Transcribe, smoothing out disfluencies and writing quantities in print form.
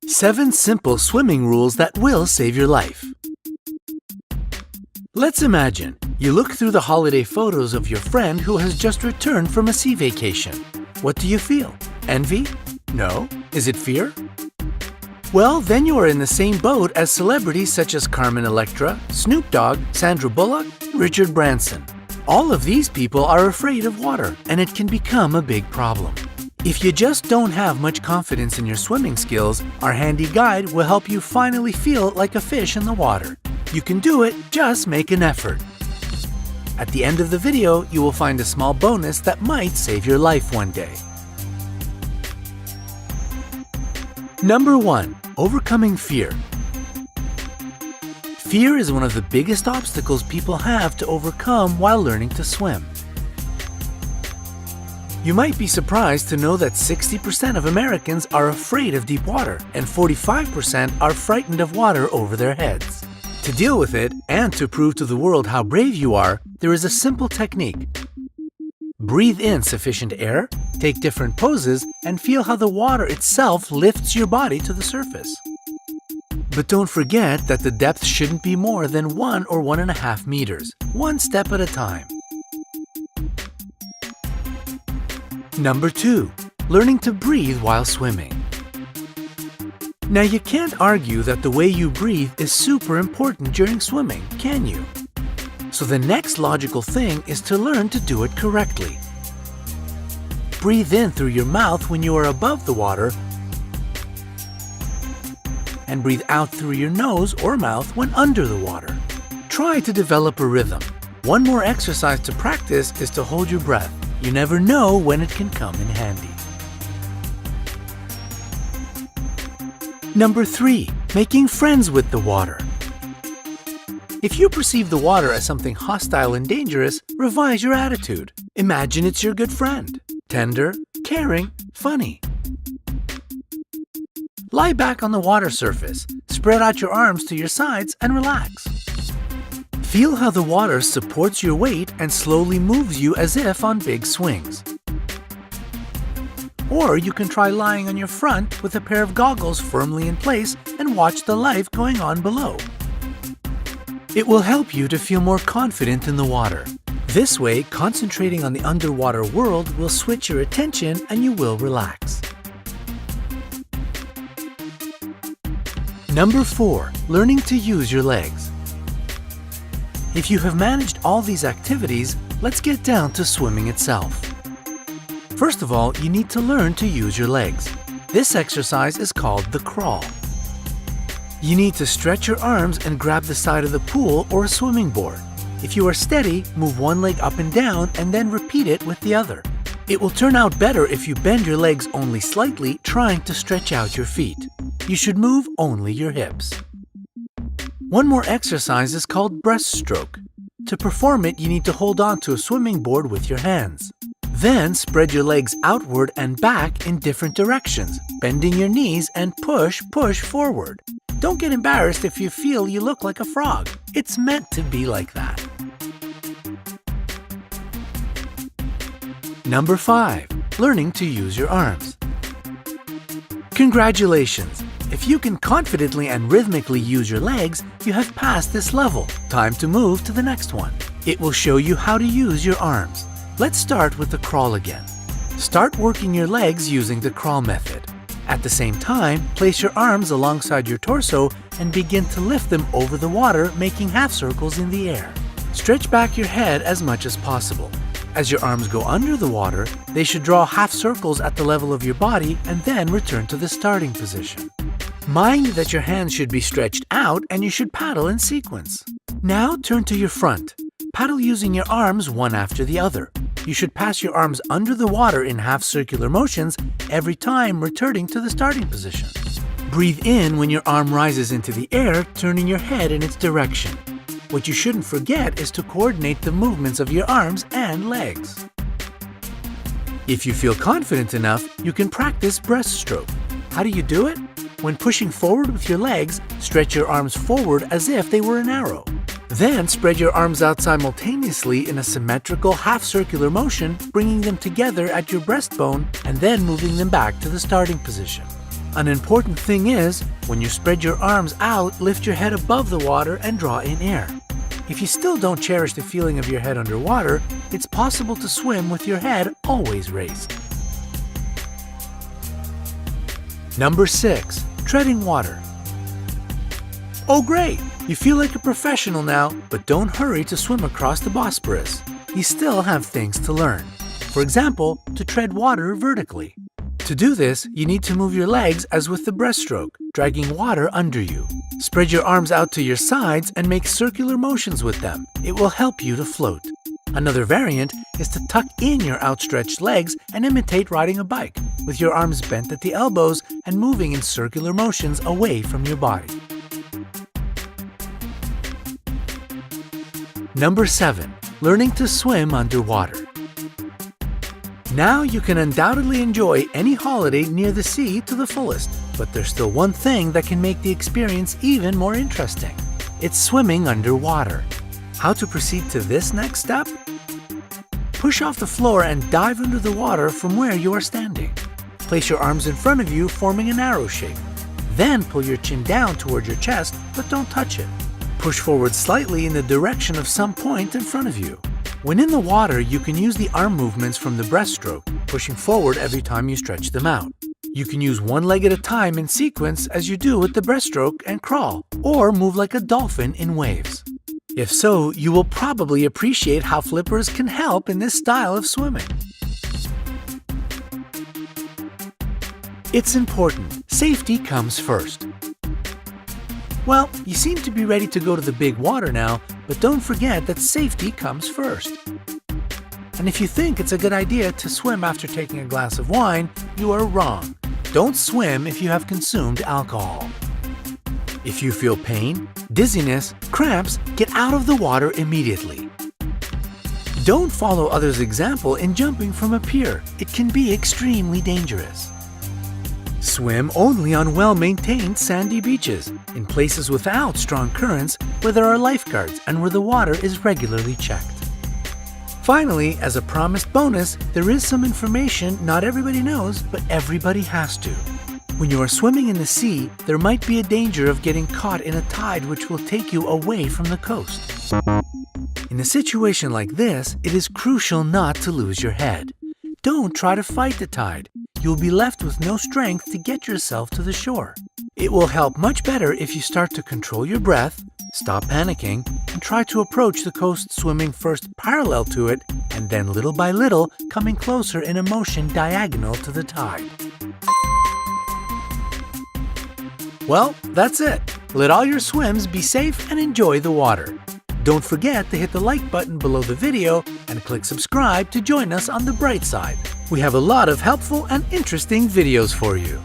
7 simple swimming rules that will save your life. Let's imagine you look through the holiday photos of your friend who has just returned from a sea vacation. What do you feel? Envy? No? Is it fear? Well, then you are in the same boat as celebrities such as Carmen Electra, Snoop Dogg, Sandra Bullock, Richard Branson. All of these people are afraid of water, and it can become a big problem. If you just don't have much confidence in your swimming skills, our handy guide will help you finally feel like a fish in the water. You can do it, just make an effort. At the end of the video, you will find a small bonus that might save your life one day. Number 1. Overcoming fear. Fear is one of the biggest obstacles people have to overcome while learning to swim. You might be surprised to know that 60% of Americans are afraid of deep water and 45% are frightened of water over their heads. To deal with it and to prove to the world how brave you are, there is a simple technique. Breathe in sufficient air, take different poses, and feel how the water itself lifts your body to the surface. But don't forget that the depth shouldn't be more than 1 or 1.5 meters, one step at a time. Number 2. Learning to breathe while swimming. Now you can't argue that the way you breathe is super important during swimming, can you? So the next logical thing is to learn to do it correctly. Breathe in through your mouth when you are above the water and breathe out through your nose or mouth when under the water. Try to develop a rhythm. One more exercise to practice is to hold your breath. You never know when it can come in handy. Number 3. Making friends with the water. If you perceive the water as something hostile and dangerous, revise your attitude. Imagine it's your good friend. Tender, caring, funny. Lie back on the water surface, spread out your arms to your sides and relax. Feel how the water supports your weight and slowly moves you as if on big swings. Or you can try lying on your front with a pair of goggles firmly in place and watch the life going on below. It will help you to feel more confident in the water. This way, concentrating on the underwater world will switch your attention and you will relax. Number 4. Learning to use your legs. If you have managed all these activities, let's get down to swimming itself. First of all, you need to learn to use your legs. This exercise is called the crawl. You need to stretch your arms and grab the side of the pool or a swimming board. If you are steady, move one leg up and down and then repeat it with the other. It will turn out better if you bend your legs only slightly, trying to stretch out your feet. You should move only your hips. One more exercise is called breaststroke. To perform it, you need to hold on to a swimming board with your hands. Then spread your legs outward and back in different directions, bending your knees and push forward. Don't get embarrassed if you feel you look like a frog. It's meant to be like that. Number 5. Learning to use your arms. Congratulations! If you can confidently and rhythmically use your legs, you have passed this level. Time to move to the next one. It will show you how to use your arms. Let's start with the crawl again. Start working your legs using the crawl method. At the same time, place your arms alongside your torso and begin to lift them over the water, making half circles in the air. Stretch back your head as much as possible. As your arms go under the water, they should draw half circles at the level of your body and then return to the starting position. Mind that your hands should be stretched out and you should paddle in sequence. Now turn to your front. Paddle using your arms one after the other. You should pass your arms under the water in half circular motions every time returning to the starting position. Breathe in when your arm rises into the air, turning your head in its direction. What you shouldn't forget is to coordinate the movements of your arms and legs. If you feel confident enough, you can practice breaststroke. How do you do it? When pushing forward with your legs, stretch your arms forward as if they were an arrow. Then spread your arms out simultaneously in a symmetrical half-circular motion, bringing them together at your breastbone and then moving them back to the starting position. An important thing is, when you spread your arms out, lift your head above the water and draw in air. If you still don't cherish the feeling of your head underwater, it's possible to swim with your head always raised. Number 6. Treading water. Oh great! You feel like a professional now, but don't hurry to swim across the Bosporus. You still have things to learn. For example, to tread water vertically. To do this, you need to move your legs as with the breaststroke, dragging water under you. Spread your arms out to your sides and make circular motions with them. It will help you to float. Another variant is to tuck in your outstretched legs and imitate riding a bike, with your arms bent at the elbows and moving in circular motions away from your body. Number 7. Learning to swim underwater. Now you can undoubtedly enjoy any holiday near the sea to the fullest, but there's still one thing that can make the experience even more interesting. It's swimming underwater. How to proceed to this next step? Push off the floor and dive under the water from where you are standing. Place your arms in front of you, forming an arrow shape. Then pull your chin down toward your chest, but don't touch it. Push forward slightly in the direction of some point in front of you. When in the water, you can use the arm movements from the breaststroke, pushing forward every time you stretch them out. You can use one leg at a time in sequence as you do with the breaststroke and crawl, or move like a dolphin in waves. If so, you will probably appreciate how flippers can help in this style of swimming. It's important. Safety comes first. Well, you seem to be ready to go to the big water now, but don't forget that safety comes first. And if you think it's a good idea to swim after taking a glass of wine, you are wrong. Don't swim if you have consumed alcohol. If you feel pain, dizziness, cramps, get out of the water immediately. Don't follow others' example in jumping from a pier. It can be extremely dangerous. Swim only on well-maintained sandy beaches, in places without strong currents, where there are lifeguards and where the water is regularly checked. Finally, as a promised bonus, there is some information not everybody knows, but everybody has to. When you are swimming in the sea, there might be a danger of getting caught in a tide which will take you away from the coast. In a situation like this, it is crucial not to lose your head. Don't try to fight the tide. You'll be left with no strength to get yourself to the shore. It will help much better if you start to control your breath, stop panicking, and try to approach the coast swimming first parallel to it and then little by little coming closer in a motion diagonal to the tide. Well, that's it. Let all your swims be safe and enjoy the water. Don't forget to hit the like button below the video and click subscribe to join us on the bright side. We have a lot of helpful and interesting videos for you.